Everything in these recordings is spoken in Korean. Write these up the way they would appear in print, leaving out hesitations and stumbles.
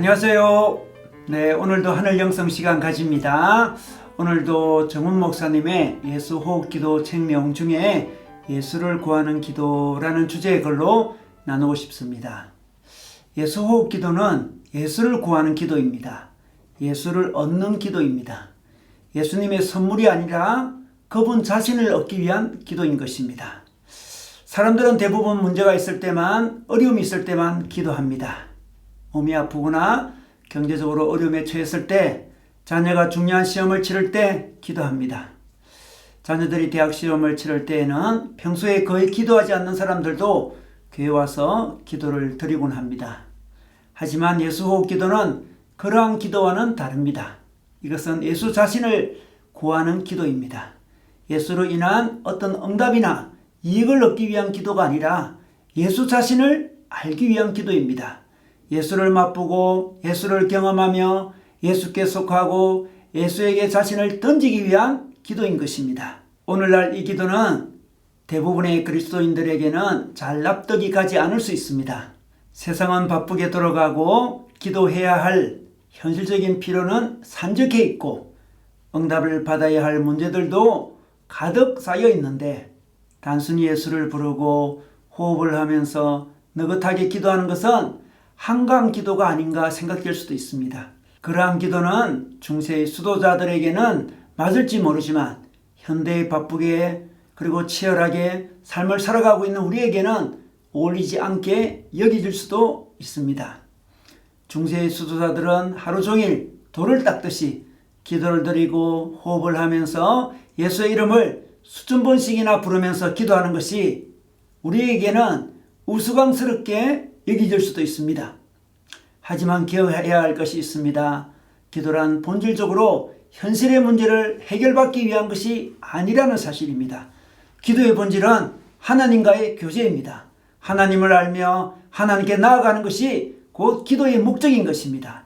안녕하세요. 네, 오늘도 하늘 영성 시간 가집니다. 오늘도 정훈 목사님의 예수 호흡 기도 책 내용 중에 예수를 구하는 기도라는 주제의 글로 나누고 싶습니다. 예수 호흡 기도는 예수를 구하는 기도입니다. 예수를 얻는 기도입니다. 예수님의 선물이 아니라 그분 자신을 얻기 위한 기도인 것입니다. 사람들은 대부분 문제가 있을 때만, 어려움이 있을 때만 기도합니다. 몸이 아프거나 경제적으로 어려움에 처했을 때, 자녀가 중요한 시험을 치를 때 기도합니다. 자녀들이 대학 시험을 치를 때에는 평소에 거의 기도하지 않는 사람들도 교회 와서 기도를 드리곤 합니다. 하지만 예수호흡 기도는 그러한 기도와는 다릅니다. 이것은 예수 자신을 구하는 기도입니다. 예수로 인한 어떤 응답이나 이익을 얻기 위한 기도가 아니라 예수 자신을 알기 위한 기도입니다. 예수를 맛보고 예수를 경험하며 예수께 속하고 예수에게 자신을 던지기 위한 기도인 것입니다. 오늘날 이 기도는 대부분의 그리스도인들에게는 잘 납득이 가지 않을 수 있습니다. 세상은 바쁘게 돌아가고 기도해야 할 현실적인 필요는 산적해 있고 응답을 받아야 할 문제들도 가득 쌓여 있는데, 단순히 예수를 부르고 호흡을 하면서 느긋하게 기도하는 것은 한강 기도가 아닌가 생각될 수도 있습니다. 그러한 기도는 중세의 수도자들에게는 맞을지 모르지만 현대에 바쁘게 그리고 치열하게 삶을 살아가고 있는 우리에게는 어울리지 않게 여겨질 수도 있습니다. 중세의 수도자들은 하루 종일 돌을 닦듯이 기도를 드리고 호흡을 하면서 예수의 이름을 수천 번씩이나 부르면서 기도하는 것이 우리에게는 우스꽝스럽게 여겨질 수도 있습니다. 하지만 기억해야 할 것이 있습니다. 기도란 본질적으로 현실의 문제를 해결받기 위한 것이 아니라는 사실입니다. 기도의 본질은 하나님과의 교제입니다. 하나님을 알며 하나님께 나아가는 것이 곧 기도의 목적인 것입니다.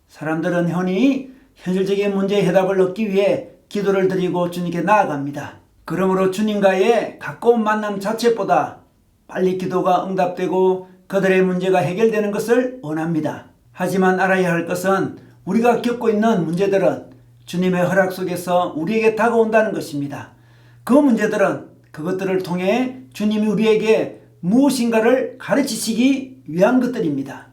사람들은 흔히 현실적인 문제의 해답을 얻기 위해 기도를 드리고 주님께 나아갑니다. 그러므로 주님과의 가까운 만남 자체보다 빨리 기도가 응답되고 그들의 문제가 해결되는 것을 원합니다. 하지만 알아야 할 것은 우리가 겪고 있는 문제들은 주님의 허락 속에서 우리에게 다가온다는 것입니다. 그 문제들은 그것들을 통해 주님이 우리에게 무엇인가를 가르치시기 위한 것들입니다.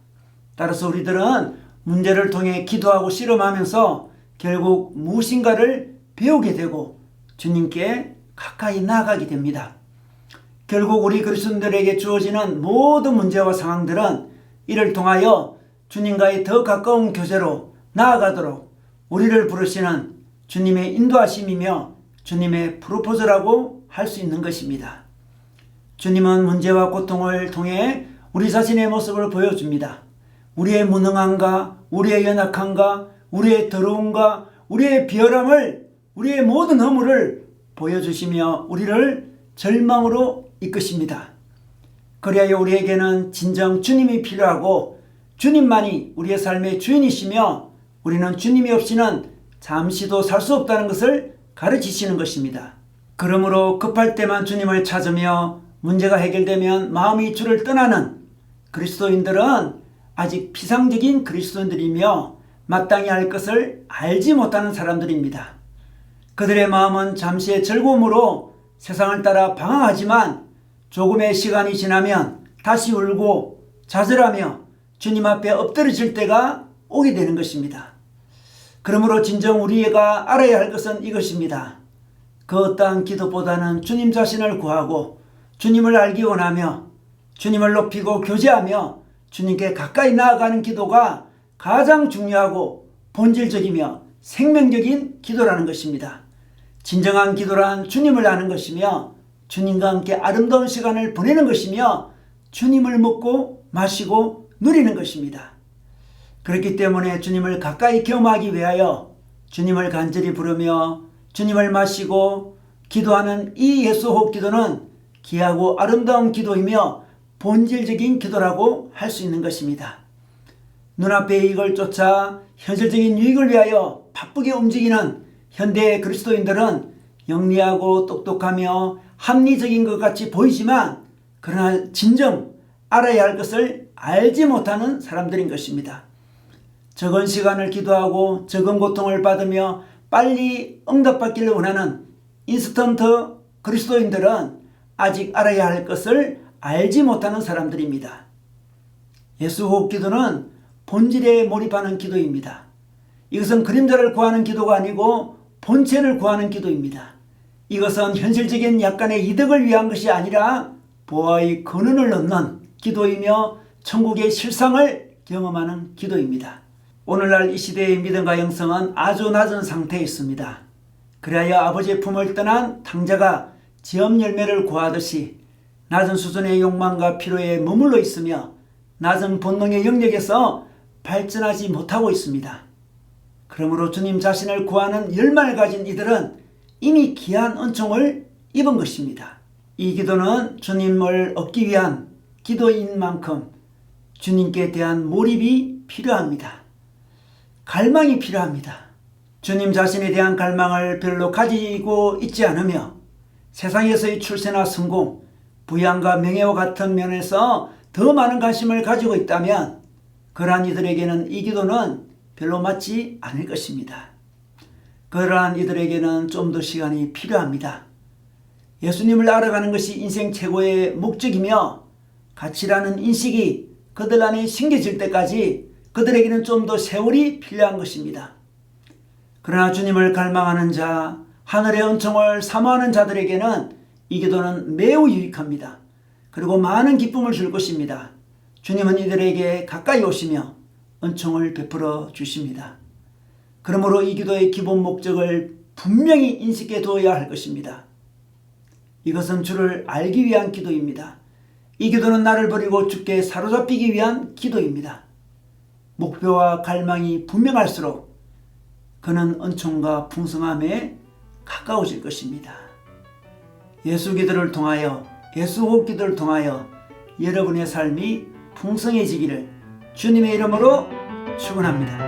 따라서 우리들은 문제를 통해 기도하고 실험하면서 결국 무엇인가를 배우게 되고 주님께 가까이 나아가게 됩니다. 결국 우리 그리스도인들에게 주어지는 모든 문제와 상황들은 이를 통하여 주님과의 더 가까운 교제로 나아가도록 우리를 부르시는 주님의 인도하심이며 주님의 프로포즈라고 할 수 있는 것입니다. 주님은 문제와 고통을 통해 우리 자신의 모습을 보여줍니다. 우리의 무능함과 우리의 연약함과 우리의 더러움과 우리의 비열함을, 우리의 모든 허물을 보여주시며 우리를 절망으로 이끄십니다. 그리하여 우리에게는 진정 주님이 필요하고 주님만이 우리의 삶의 주인이시며 우리는 주님이 없이는 잠시도 살 수 없다는 것을 가르치시는 것입니다. 그러므로 급할 때만 주님을 찾으며 문제가 해결되면 마음이 주를 떠나는 그리스도인들은 아직 피상적인 그리스도인들이며 마땅히 할 것을 알지 못하는 사람들입니다. 그들의 마음은 잠시의 즐거움으로 세상을 따라 방황하지만 조금의 시간이 지나면 다시 울고 좌절하며 주님 앞에 엎드러질 때가 오게 되는 것입니다. 그러므로 진정 우리가 알아야 할 것은 이것입니다. 그 어떠한 기도보다는 주님 자신을 구하고 주님을 알기 원하며 주님을 높이고 교제하며 주님께 가까이 나아가는 기도가 가장 중요하고 본질적이며 생명적인 기도라는 것입니다. 진정한 기도란 주님을 아는 것이며 주님과 함께 아름다운 시간을 보내는 것이며 주님을 먹고 마시고 누리는 것입니다. 그렇기 때문에 주님을 가까이 경험하기 위하여 주님을 간절히 부르며 주님을 마시고 기도하는 이 예수호흡 기도는 귀하고 아름다운 기도이며 본질적인 기도라고 할 수 있는 것입니다. 눈앞의 이익을 쫓아 현실적인 유익을 위하여 바쁘게 움직이는 현대의 그리스도인들은 영리하고 똑똑하며 합리적인 것 같이 보이지만 그러나 진정 알아야 할 것을 알지 못하는 사람들인 것입니다. 적은 시간을 기도하고 적은 고통을 받으며 빨리 응답받기를 원하는 인스턴트 그리스도인들은 아직 알아야 할 것을 알지 못하는 사람들입니다. 예수 호흡 기도는 본질에 몰입하는 기도입니다. 이것은 그림자를 구하는 기도가 아니고 본체를 구하는 기도입니다. 이것은 현실적인 약간의 이득을 위한 것이 아니라 보아의 근원을 얻는 기도이며 천국의 실상을 경험하는 기도입니다. 오늘날 이 시대의 믿음과 영성은 아주 낮은 상태에 있습니다. 그리하여 아버지의 품을 떠난 탕자가 지엄 열매를 구하듯이 낮은 수준의 욕망과 피로에 머물러 있으며 낮은 본능의 영역에서 발전하지 못하고 있습니다. 그러므로 주님 자신을 구하는 열망을 가진 이들은 이미 귀한 은총을 입은 것입니다. 이 기도는 주님을 얻기 위한 기도인 만큼 주님께 대한 몰입이 필요합니다. 갈망이 필요합니다. 주님 자신에 대한 갈망을 별로 가지고 있지 않으며 세상에서의 출세나 성공, 부양과 명예와 같은 면에서 더 많은 관심을 가지고 있다면 그러한 이들에게는 이 기도는 별로 맞지 않을 것입니다. 그러한 이들에게는 좀 더 시간이 필요합니다. 예수님을 알아가는 것이 인생 최고의 목적이며 가치라는 인식이 그들 안에 심겨질 때까지 그들에게는 좀 더 세월이 필요한 것입니다. 그러나 주님을 갈망하는 자, 하늘의 은총을 사모하는 자들에게는 이 기도는 매우 유익합니다. 그리고 많은 기쁨을 줄 것입니다. 주님은 이들에게 가까이 오시며 은총을 베풀어 주십니다. 그러므로 이 기도의 기본 목적을 분명히 인식해 두어야 할 것입니다. 이것은 주를 알기 위한 기도입니다. 이 기도는 나를 버리고 주께 사로잡히기 위한 기도입니다. 목표와 갈망이 분명할수록 그는 은총과 풍성함에 가까워질 것입니다. 예수 기도를 통하여, 예수 호흡 기도를 통하여 여러분의 삶이 풍성해지기를 주님의 이름으로 축원합니다.